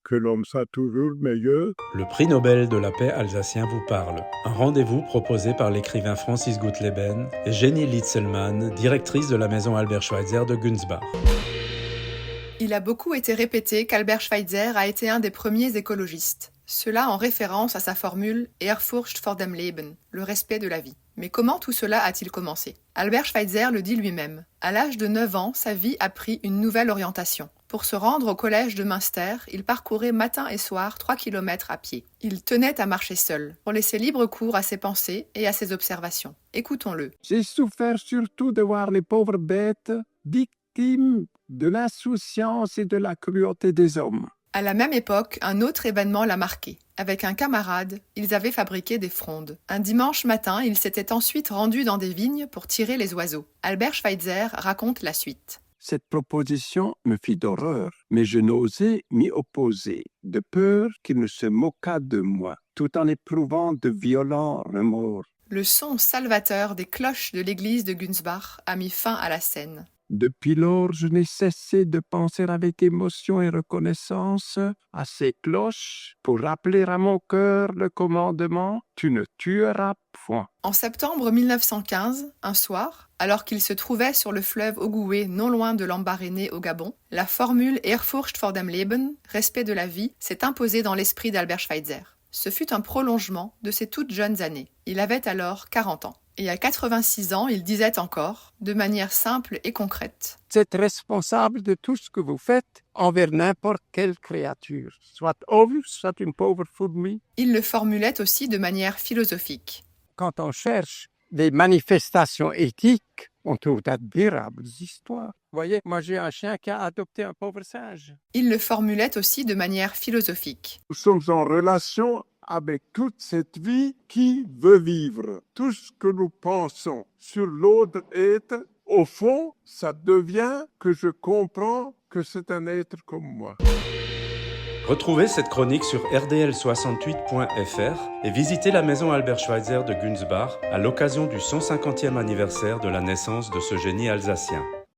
que l'homme soit toujours meilleur. Le prix Nobel de la paix alsacien vous parle. Un rendez-vous proposé par l'écrivain Francis Guttleben et Jenny Litzelmann, directrice de la maison Albert Schweitzer de Günzbach. Il a beaucoup été répété qu'Albert Schweitzer a été un des premiers écologistes. Cela en référence à sa formule « Ehrfurcht vor dem Leben », le respect de la vie. Mais comment tout cela a-t-il commencé ? Albert Schweitzer le dit lui-même. À l'âge de 9 ans, sa vie a pris une nouvelle orientation. Pour se rendre au collège de Münster, il parcourait matin et soir 3 kilomètres à pied. Il tenait à marcher seul, pour laisser libre cours à ses pensées et à ses observations. Écoutons-le. J'ai souffert surtout de voir les pauvres bêtes victimes de l'insouciance et de la cruauté des hommes. À la même époque, un autre événement l'a marqué. Avec un camarade, ils avaient fabriqué des frondes. Un dimanche matin, ils s'étaient ensuite rendus dans des vignes pour tirer les oiseaux. Albert Schweitzer raconte la suite. Cette proposition me fit d'horreur, mais je n'osais m'y opposer, de peur qu'il ne se moquât de moi, tout en éprouvant de violents remords. Le son salvateur des cloches de l'église de Günzbach a mis fin à la scène. Depuis lors, je n'ai cessé de penser avec émotion et reconnaissance à ces cloches pour rappeler à mon cœur le commandement « Tu ne tueras point ». En septembre 1915, un soir, alors qu'il se trouvait sur le fleuve Ogooué, non loin de Lambaréné au Gabon, la formule « Ehrfurcht vor dem Leben », respect de la vie, s'est imposée dans l'esprit d'Albert Schweitzer. Ce fut un prolongement de ses toutes jeunes années. Il avait alors 40 ans. Et à 86 ans, il disait encore, de manière simple et concrète. Vous êtes responsable de tout ce que vous faites envers n'importe quelle créature, soit homme, soit une pauvre fourmi. Il le formulait aussi de manière philosophique. Quand on cherche des manifestations éthiques, on trouve d'admirables histoires. Vous voyez, moi j'ai un chien qui a adopté un pauvre singe. Il le formulait aussi de manière philosophique. Nous sommes en relation avec toute cette vie qui veut vivre. Tout ce que nous pensons sur l'autre être, au fond, ça devient que je comprends que c'est un être comme moi. Retrouvez cette chronique sur rdl68.fr et visitez la maison Albert Schweitzer de Günzbach à l'occasion du 150e anniversaire de la naissance de ce génie alsacien.